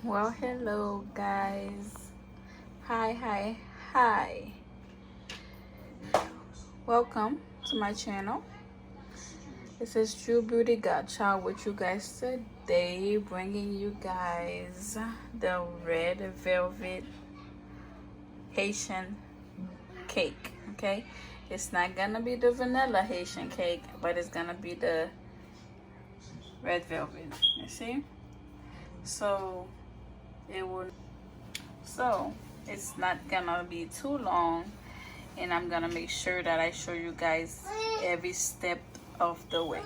Well, hello guys. Hi, hi. Welcome to my channel. This is True Beauty Godchild with you guys today, bringing you guys the red velvet Haitian cake. Okay, it's not gonna be the vanilla Haitian cake, but it's gonna be the red velvet. You see? So it will. So it's not gonna be too long, and I'm gonna make sure that I show you guys every step of the way.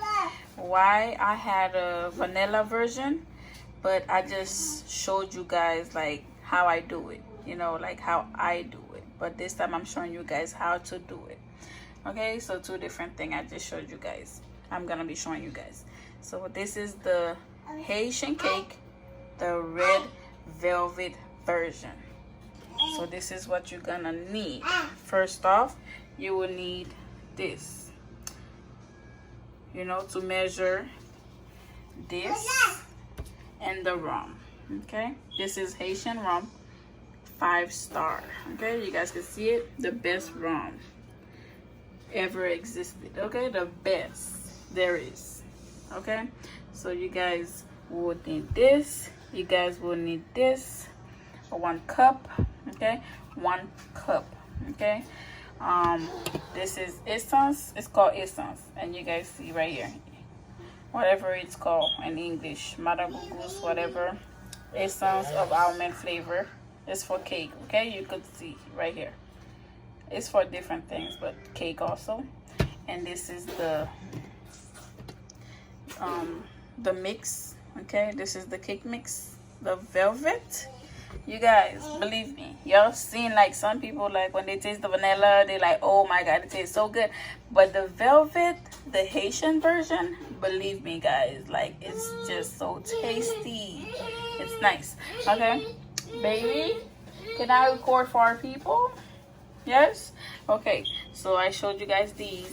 Why I had a vanilla version, but I just showed you guys like how I do it, like how I do it. But this time I'm showing you guys how to do it. Okay, so two different things I just showed you guys. I'm gonna be showing you guys. So this is the Haitian cake, the red velvet version. So this is what you're gonna need. First off, you will need this, to measure this and the rum. Okay, this is Haitian rum, 5-star. Okay, you guys can see it, the best rum ever existed. Okay, the best there is. Okay, so you guys will need this. You guys will need this, 1 cup. Okay, 1 cup. Okay, this is essence. It's called essence, and you guys see right here, whatever it's called in English, maragogus, whatever, essence of almond flavor. It's for cake. Okay, you could see right here, it's for different things, but cake also. And this is the mix. Okay, this is the cake mix, the velvet. You guys, believe me, y'all seen like some people, like when they taste the vanilla, they like, oh my god, it tastes so good. But the velvet, the Haitian version, believe me guys, like it's just so tasty. It's nice. Okay, baby, can I record for our people? Yes. Okay, so I showed you guys these.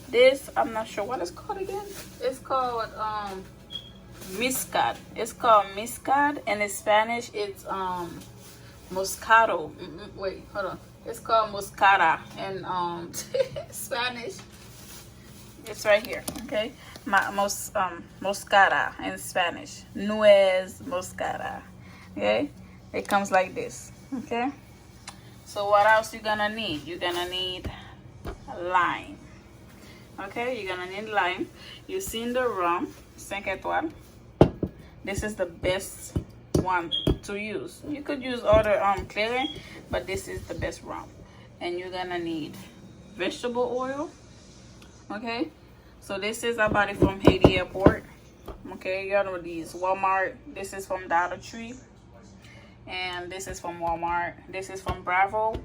This, I'm not sure what it's called again. It's called Miscad. It's called Miscad, and in Spanish it's Moscato. Wait, hold on. It's called Moscata in Spanish. It's right here. Okay, Moscata in Spanish. Nuez Moscata. Okay, it comes like this. Okay, so what else you gonna need? You're gonna need lime. Okay, you're gonna need lime. You've seen the rum, 5 étoiles. This is the best one to use. You could use other clearing, but this is the best rum. And you're gonna need vegetable oil. Okay, so this is I bought it from Haiti Airport. Okay, y'all know these Walmart. This is from Dollar Tree, and this is from Walmart. This is from Bravo,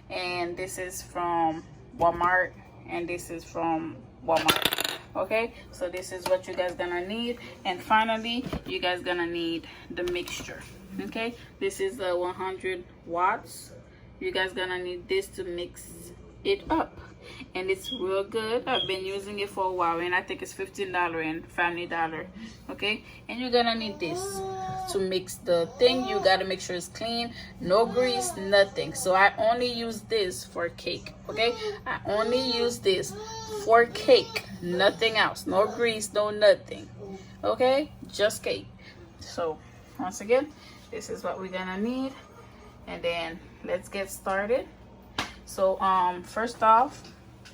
and this is from Walmart, and this is from Walmart. Okay, so this is what you guys gonna need. And finally, you guys gonna need the mixture. Okay, this is 100 watts. You guys gonna need this to mix it up, and it's real good. I've been using it for a while, and I think it's $15 and Family Dollar. Okay, and you're gonna need this to mix the thing. You gotta make sure it's clean, no grease, nothing. So I only use this for cake. Okay, I only use this for cake, nothing else, no grease, no nothing. Okay, just cake. So once again, this is what we're gonna need, and then let's get started. So first off,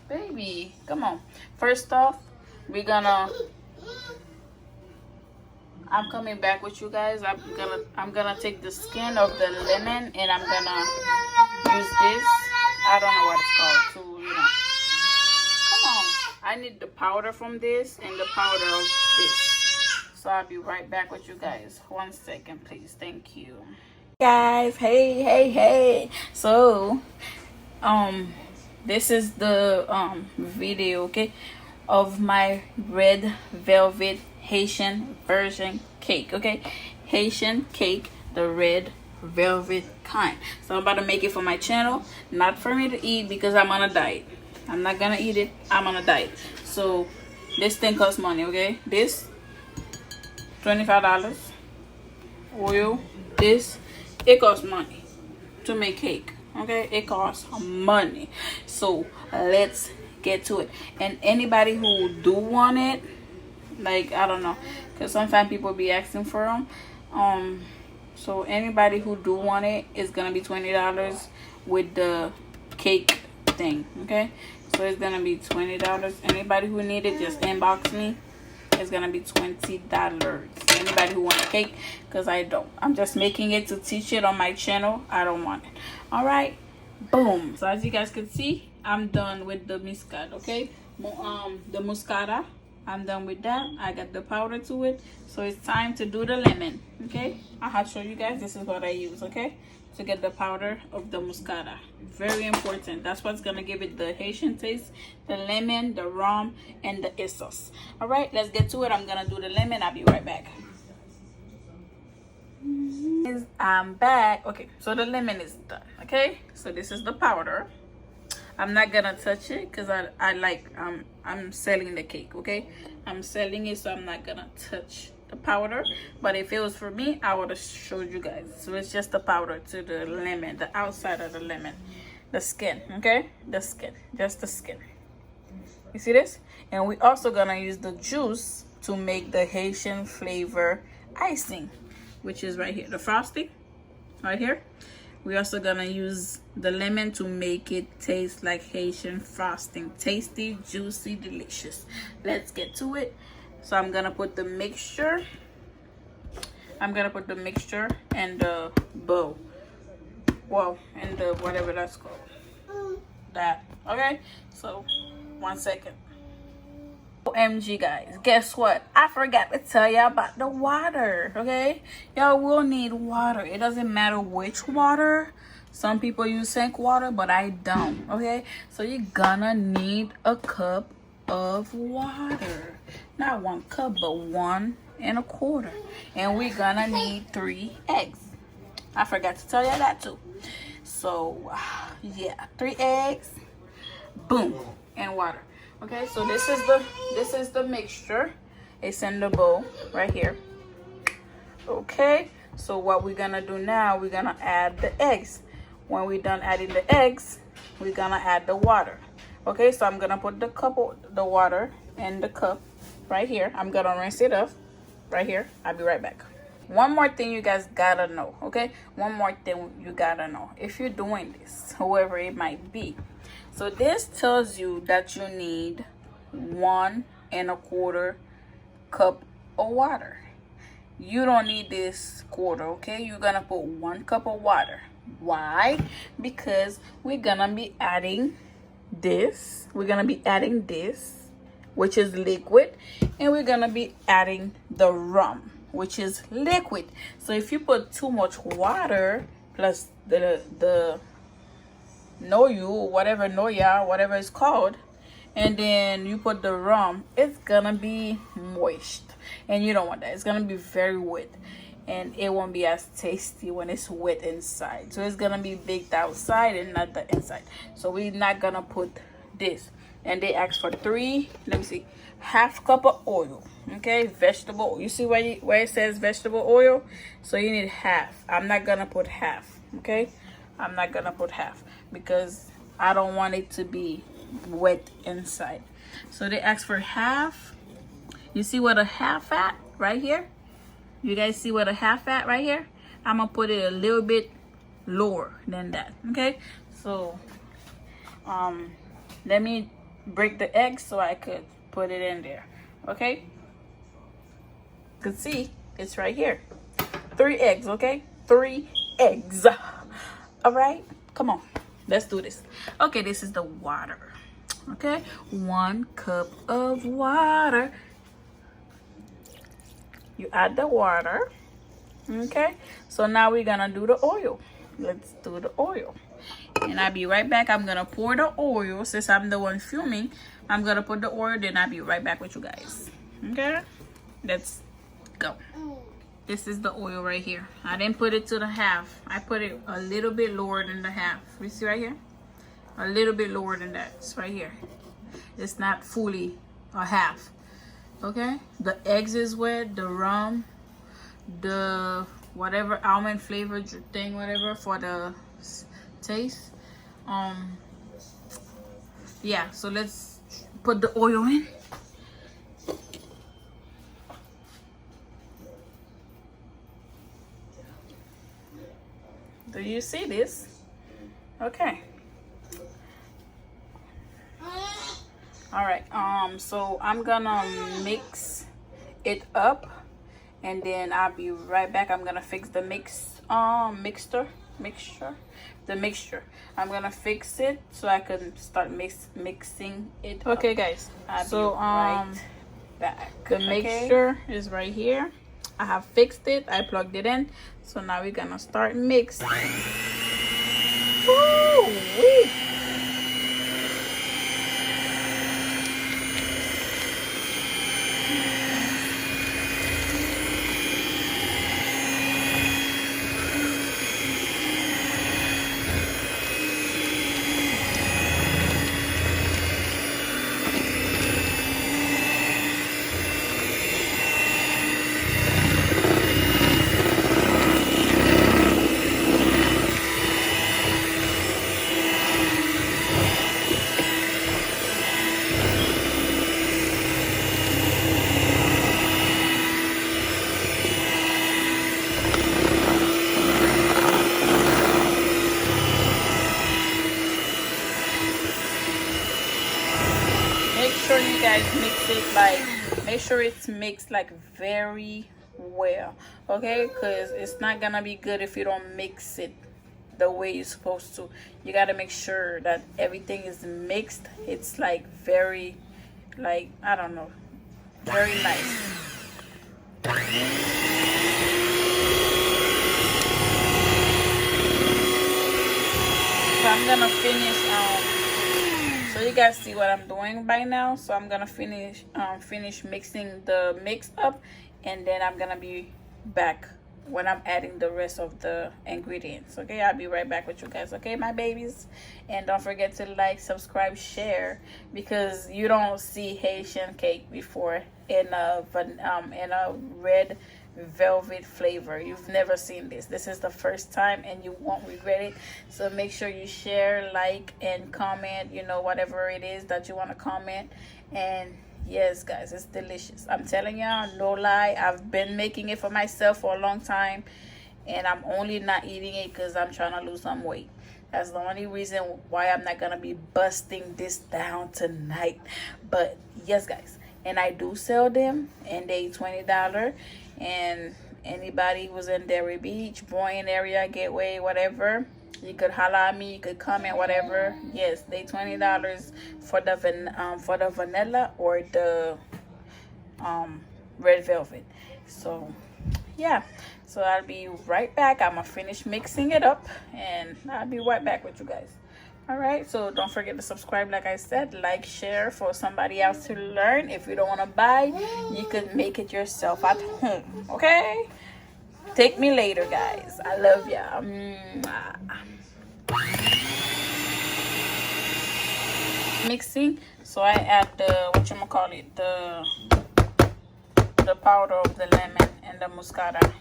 baby, come on. First off, I'm coming back with you guys. I'm gonna take the skin of the lemon, and I'm gonna use this. I don't know what it's called to, Come on. I need the powder from this and the powder of this. So I'll be right back with you guys. 1 second, please. Thank you. Guys, hey. So, this is the video, okay, of my red velvet Haitian version cake. Okay, Haitian cake, the red velvet kind. So I'm about to make it for my channel, not for me to eat because I'm on a diet. I'm not gonna eat it, I'm on a diet. So this thing costs money. Okay, this $25 oil, this, it costs money to make cake. Okay, it costs money. So let's get to it. And anybody who do want it, like, I don't know, because sometimes people be asking for them. So anybody who do want it is gonna be $20 with the cake thing. Okay, so it's gonna be $20. Anybody who need it, just inbox me. It's gonna be $20. Anybody who want a cake, because I don't. I'm just making it to teach it on my channel. I don't want it. All right, boom. So as you guys can see, I'm done with the muscat. Okay, the muscata, I'm done with that. I got the powder to it, so it's time to do the lemon. Okay, I have to show you guys. This is what I use. Okay, to get the powder of the muscata. Very important. That's what's gonna give it the Haitian taste, the lemon, the rum, and the sauce. All right, let's get to it. I'm gonna do the lemon. I'll be right back. I'm back. Okay, so the lemon is done. Okay, so this is the powder. I'm not gonna touch it because I like I'm selling the cake. Okay, I'm selling it, so I'm not gonna touch the powder. But if it was for me, I would have showed you guys. So it's just the powder to the lemon, the outside of the lemon, the skin. Okay, the skin, just the skin. You see this? And we also gonna use the juice to make the Haitian flavor icing, which is right here, the frosting right here. We also gonna use the lemon to make it taste like Haitian frosting. Tasty, juicy, delicious. Let's get to it. So I'm gonna put the mixture. I'm gonna put the mixture and the bowl. Well, and the whatever that's called. That. Okay? So 1 second. OMG guys, guess what? I forgot to tell y'all about the water. Okay, y'all will need water. It doesn't matter which water. Some people use sink water, but I don't. Okay, so you're gonna need a cup of water. Not 1 cup, but 1 1/4. And we're gonna need 3 eggs. I forgot to tell y'all that too. So yeah, 3 eggs, boom, and water. Okay, so this is the mixture. It's in the bowl right here. Okay, so what we're gonna do now, we're gonna add the eggs. When we're done adding the eggs, we're gonna add the water. Okay, so I'm gonna put the water in the cup right here. I'm gonna rinse it off right here. I'll be right back. One more thing you guys gotta know. Okay, one more thing you gotta know if you're doing this, whoever it might be. So this tells you that you need 1 1/4 cup of water. You don't need this quarter, okay? You're gonna put 1 cup of water. Why? Because we're gonna be adding this. We're gonna be adding this, which is liquid, and we're gonna be adding the rum, which is liquid. So if you put too much water plus the noyu, whatever noya, whatever it's called, and then you put the rum, it's gonna be moist, and you don't want that. It's gonna be very wet, and it won't be as tasty when it's wet inside. So it's gonna be baked outside and not the inside. So we're not gonna put this. And they ask for 3, let me see, 1/2 cup of oil. Okay, vegetable. You see where it says vegetable oil? So you need 1/2. I'm not gonna put 1/2. Okay, I'm not gonna put 1/2 because I don't want it to be wet inside. So they ask for 1/2. You see what a 1/2 at right here? You guys see what a 1/2 at right here? I'm gonna put it a little bit lower than that. Okay, so let me break the eggs so I could put it in there. Okay, you can see it's right here. 3 eggs. Okay, 3 eggs. All right, come on, let's do this. Okay, this is the water. Okay, 1 cup of water. You add the water. Okay, so now we're gonna do the oil. Let's do the oil, and I'll be right back. I'm gonna pour the oil. Since I'm the one filming, I'm gonna put the oil, then I'll be right back with you guys. Okay, let's go. This is the oil right here. I didn't put it to the 1/2. I put it a little bit lower than the 1/2. You see right here? A little bit lower than that. It's right here. It's not fully a 1/2. Okay? The eggs is wet. The rum, the whatever almond flavored thing, whatever for the taste. Yeah, so let's put the oil in. Do you see this? Okay. All right. So I'm gonna mix it up, and then I'll be right back. I'm gonna fix the mixture. I'm gonna fix it so I can start mixing it. Okay, guys. So right back. The mixture is right here. I have fixed it. I plugged it in. So now we're gonna start mixing. Woo-wee. Make sure you guys mix it make sure it's mixed like very well, okay? Because it's not gonna be good if you don't mix it the way you're supposed to. You gotta make sure that everything is mixed. It's like very, like, I don't know, very nice. So I'm gonna finish so you guys see what I'm doing by now. So I'm gonna finish mixing the mix up, and then I'm gonna be back when I'm adding the rest of the ingredients. Okay, I'll be right back with you guys. Okay, my babies, and don't forget to like, subscribe, share, because you don't see Haitian cake before in a red velvet flavor. You've never seen this. This is the first time, and you won't regret it. So make sure you share, like, and comment, you know, whatever it is that you want to comment. And yes, guys, it's delicious. I'm telling y'all, no lie, I've been making it for myself for a long time, and I'm only not eating it because I'm trying to lose some weight. That's the only reason why I'm not gonna be busting this down tonight. But yes, guys, and I do sell them, and they $20. And anybody who's in Derry Beach, Boyne area, Gateway, whatever, you could holler at me, you could comment, whatever. Yes, they $20 for the vanilla or the red velvet. So yeah, so I'll be right back. I'm gonna finish mixing it up, and I'll be right back with you guys. All right, so don't forget to subscribe, like I said, like, share for somebody else to learn. If you don't want to buy, you can make it yourself at home, okay? Take me later, guys. I love ya. Mixing, so I add the the powder of the lemon and the muscata.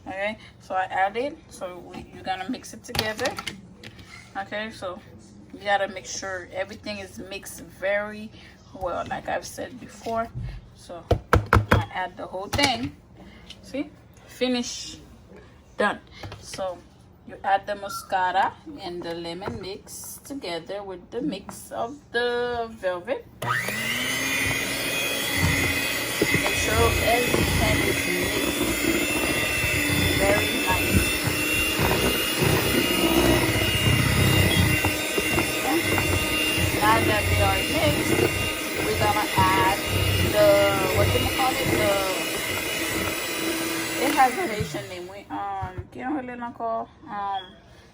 Okay, so I add it. So you're gonna mix it together. Okay, so you gotta make sure everything is mixed very well, like I've said before. So I add the whole thing. See, finish, done. So you add the muscata and the lemon mix together with the mix of the velvet. Make sure everything is mixed very nice. Now that they are mixed, we're gonna add the, it has a Haitian name.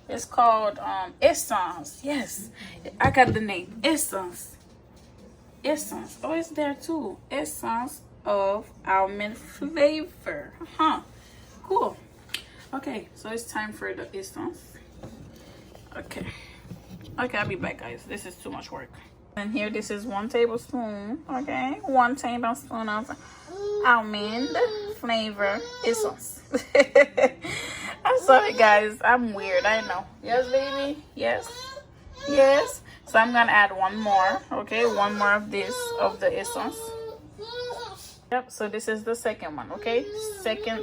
It's called essence. Yes, I got the name, essence. Oh, it's there too. Essence of almond flavor. Cool. Okay, so it's time for the essence. Okay, I'll be back, guys. This is too much work. And here, this is 1 tablespoon. Okay, 1 tablespoon of almond flavor essence. I'm sorry guys, I'm weird, I know. Yes baby, yes, yes. So I'm gonna add one more, okay, one more of this, of the essence. Yep, so this is the second one, okay, second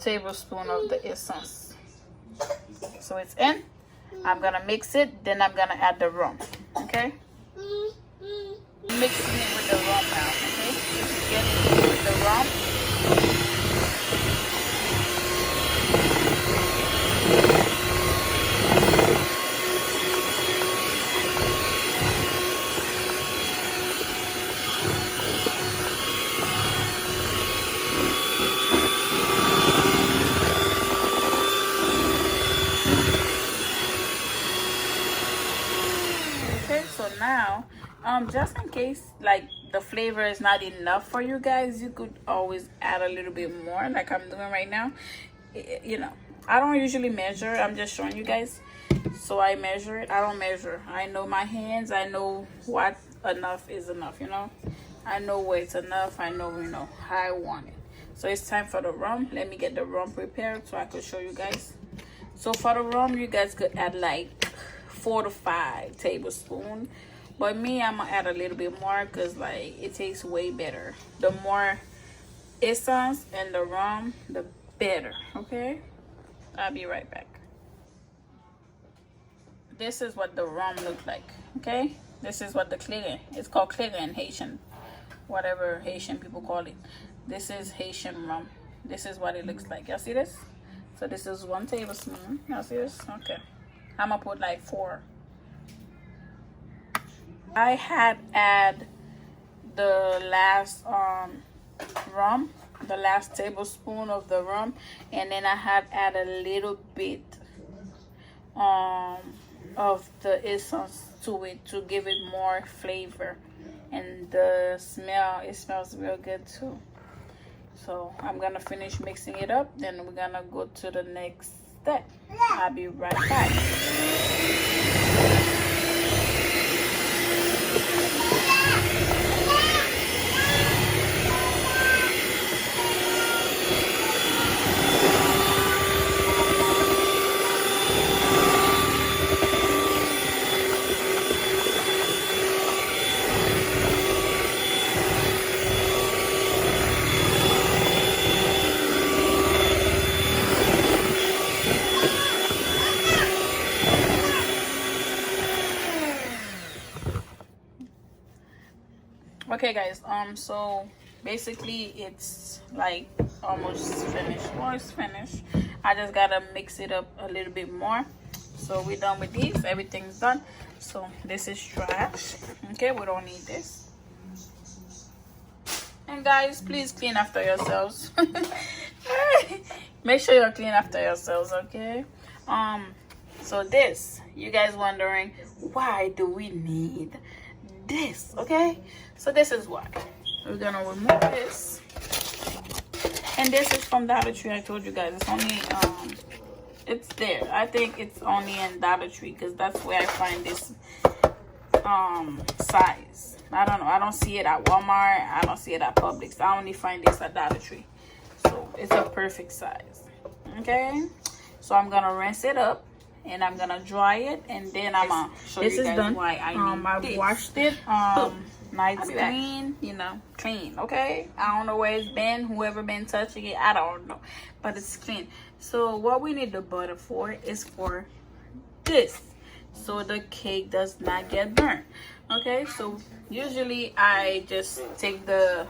tablespoon of the essence. So it's in. I'm gonna mix it, then I'm gonna add the rum, okay. Mixing it with the rum now, okay. Just get it with the rum. So now just in case like the flavor is not enough for you guys, you could always add a little bit more like I'm doing right now. You know, I don't usually measure, I'm just showing you guys. So I measure it. I don't measure, I know my hands, I know what enough is enough, you know, I know where it's enough, I know, you know, how I want it. So it's time for the rum. Let me get the rum prepared so I could show you guys. So for the rum, you guys could add like 4 to 5 tablespoons, but me, I'm gonna add a little bit more because like it tastes way better. The more essence and the rum, the better. Okay, I'll be right back. This is what the rum looks like. Okay, this is what the clear, it's called clear in Haitian, whatever Haitian people call it. This is Haitian rum. This is what it looks like. Y'all see this? So this is 1 tablespoon. Y'all see this? Okay, I'm gonna put like 4. I had add the last rum, the last tablespoon of the rum, and then I had add a little bit of the essence to it to give it more flavor, and the smell, it smells real good too. So I'm gonna finish mixing it up, then we're gonna go to the next step. I'll be right back. Okay guys, so basically it's like almost finished. Well, it's finished. I just gotta mix it up a little bit more. So we're done with these, everything's done. So this is trash. Okay, we don't need this. And guys, please clean after yourselves. Make sure you're clean after yourselves, okay? So this, you guys wondering, why do we need this? Okay, so this is why. We're gonna remove this, and this is from Dollar Tree. I told you guys it's only it's there. I think it's only in Dollar Tree because that's where I find this size. I don't know, I don't see it at Walmart, I don't see it at Publix. I only find this at Dollar Tree. So it's a perfect size. Okay, so I'm gonna rinse it up and I'm gonna dry it, and then I'm gonna show you guys done. Why I need I've this. Washed it nice clean, you know, clean. Okay, I don't know where it's been, whoever been touching it, I don't know, but it's clean. So what we need the butter for is for this, so the cake does not get burnt. Okay, so usually I just take the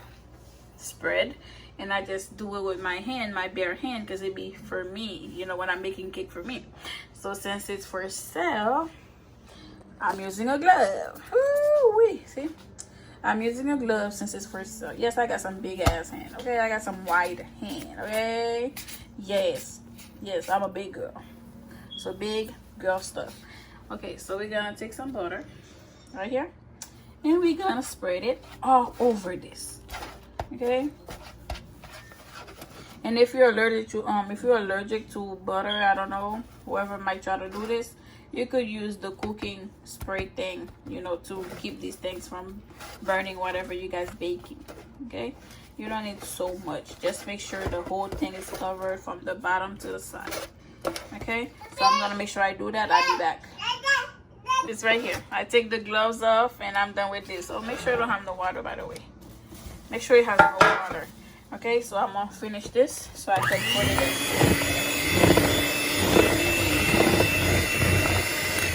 spread and I just do it with my hand, my bare hand, because it be for me, you know, when I'm making cake for me. So since it's for sale, I'm using a glove. Ooh-wee, see? I'm using a glove since it's for sale. Yes, I got some big ass hand, okay? I got some wide hand, okay? Yes, yes, I'm a big girl. So big girl stuff. Okay, so we're gonna take some butter right here, and we're gonna spread it all over this, okay? And if you're allergic to butter, I don't know, whoever might try to do this, you could use the cooking spray thing, you know, to keep these things from burning whatever you guys baking. Okay, You don't need so much. Just make sure the whole thing is covered from the bottom to the side. Okay, so I'm gonna make sure I do that. I'll be back. It's right here. I take the gloves off and I'm done with this. So make sure you don't have no water, by the way. Make sure you have no water. Okay, so I'm gonna finish this so I can put it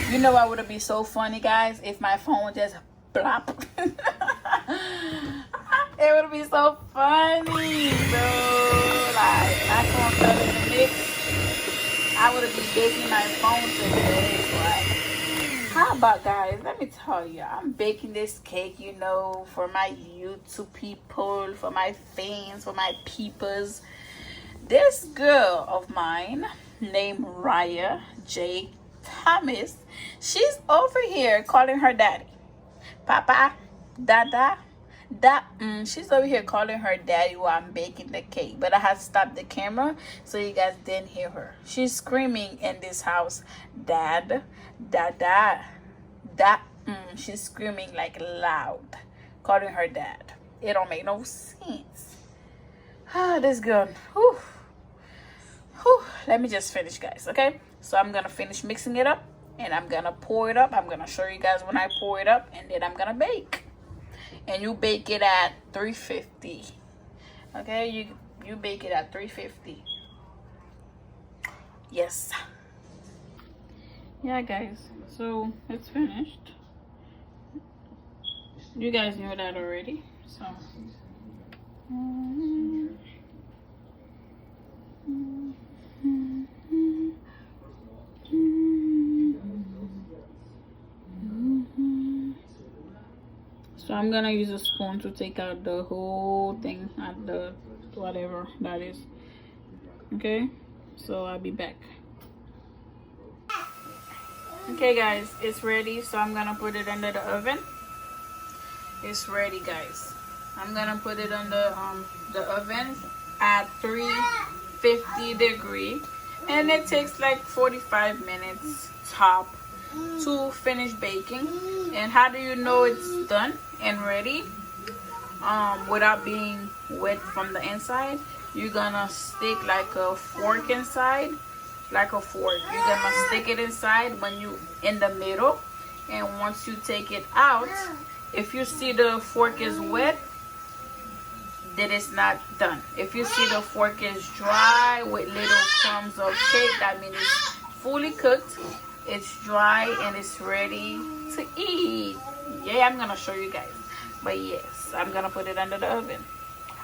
in. You know what would be so funny, guys, if my phone would just plop. It would be so funny. So like my phone fell in the mix. I would have been baking my phone today. Like, how about, guys, let me tell you, I'm baking this cake, you know, for my YouTube people, for my fans, for my peepers. This girl of mine named Raya J. Thomas, she's over here calling her daddy. Papa, Dada, she's over here calling her daddy while I'm baking the cake, but I had to stop the camera so you guys didn't hear her. She's screaming in this house, Dad, Dada, she's screaming like loud, calling her dad. It don't make no sense. This girl. Whew. Let me just finish, guys. Okay, so I'm gonna finish mixing it up and I'm gonna pour it up. I'm gonna show you guys when I pour it up, and then I'm gonna bake. And you bake it at 350. Okay, you bake it at 350. Yes. Yeah, guys, so it's finished. You guys knew that already, so so I'm gonna use a spoon to take out the whole thing at the whatever that is. Okay, so I'll be back. Okay, guys, it's ready, so I'm gonna put it under the oven. It's ready, guys. I'm gonna put it on the oven at 350 degree, and it takes like 45 minutes top to finish baking. And how do you know it's done and ready without being wet from the inside? You're gonna stick like a fork inside, like a fork. You're gonna stick it inside when you in the middle, and once you take it out, if you see the fork is wet, then it's not done. If you see the fork is dry with little crumbs of cake, that means it's fully cooked, it's dry, and it's ready to eat. Yeah, I'm gonna show you guys, but yes, I'm gonna put it under the oven.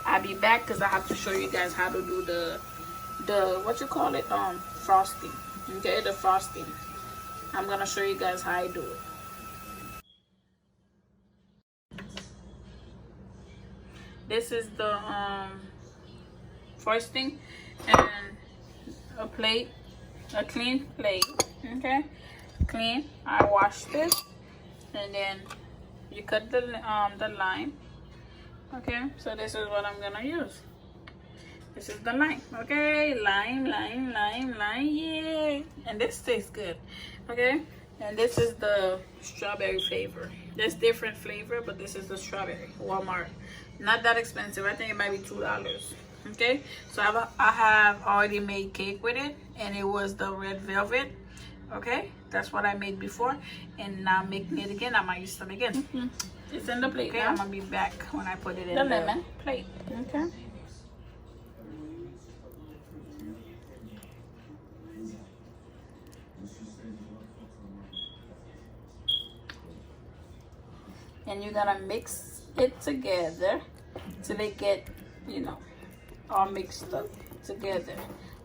I'll be back because I have to show you guys how to do the what you call it, frosting. Okay, the frosting. I'm gonna show you guys how I do it. This is the frosting, and a plate, a clean plate. Okay, clean. I washed it, and then you cut the lime. Okay, so this is what I'm gonna use. This is the lime. Okay, lime, yeah, and this tastes good. Okay, and this is the strawberry flavor. There's different flavor, but this is the strawberry. Walmart, not that expensive. I think it might be $2. Okay, so I have already made cake with it, and it was the red velvet. Okay, that's what I made before, and now I'm making it again. I might use some again. It's in the plate. Okay, I'm gonna be back when I put it in the lemon plate. Okay. And you're gonna mix it together till they get, you know, all mixed up together.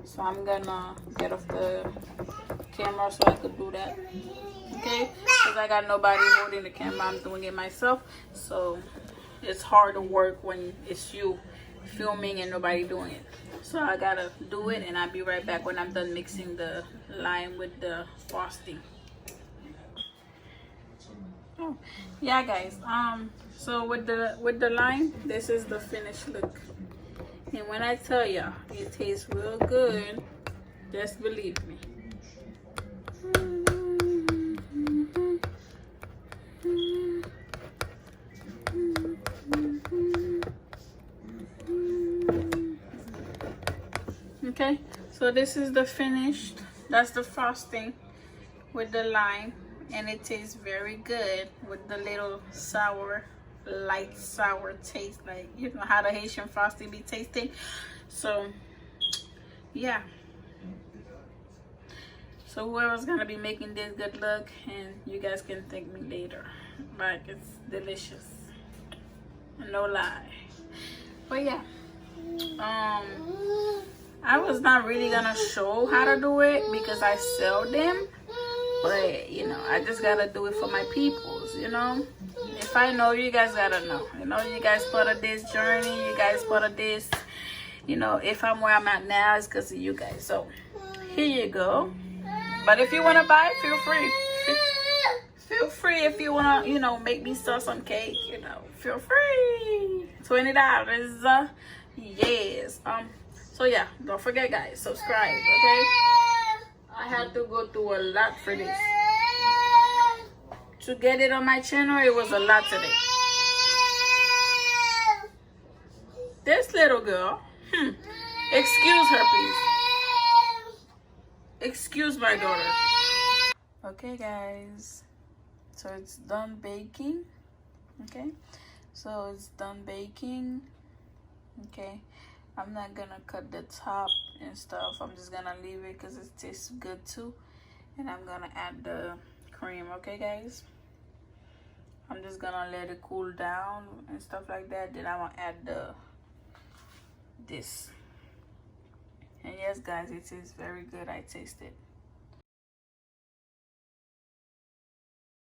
So I'm gonna get off the camera so I could do that. Okay, because I got nobody holding the camera. I'm doing it myself, so it's hard to work when it's you filming and nobody doing it. So I gotta do it, and I'll be right back when I'm done mixing the lime with the frosting. Oh, yeah, guys, so with the lime, this is the finished look, and when I tell you it tastes real good, just believe me. So this is the finished. That's the frosting with the lime, and it tastes very good with the little sour, light sour taste, like you know how the Haitian frosting be tasting. So yeah, so whoever's gonna be making this, good luck, and you guys can thank me later. Like, it's delicious, no lie. But yeah, I was not really gonna show how to do it because I sell them, but you know, I just gotta do it for my peoples, you know. If I know, you guys gotta know, you know. You guys part of this journey, you guys part of this, you know. If I'm where I'm at now, it's because of you guys. So here you go. But if you want to buy, feel free. Feel free. If you want to, you know, make me sell some cake, you know, feel free. $20. Yes. So yeah, don't forget, guys, subscribe, okay? I had to go through a lot for this. To get it on my channel, it was a lot today. This little girl, excuse her, please. Excuse my daughter. Okay, guys, so it's done baking. Okay, so it's done baking. Okay, I'm not gonna cut the top and stuff. I'm just gonna leave it because it tastes good too. And I'm gonna add the cream. Okay, guys, I'm just gonna let it cool down and stuff like that. Then I'm gonna add this. And yes, guys, it is very good. I taste it.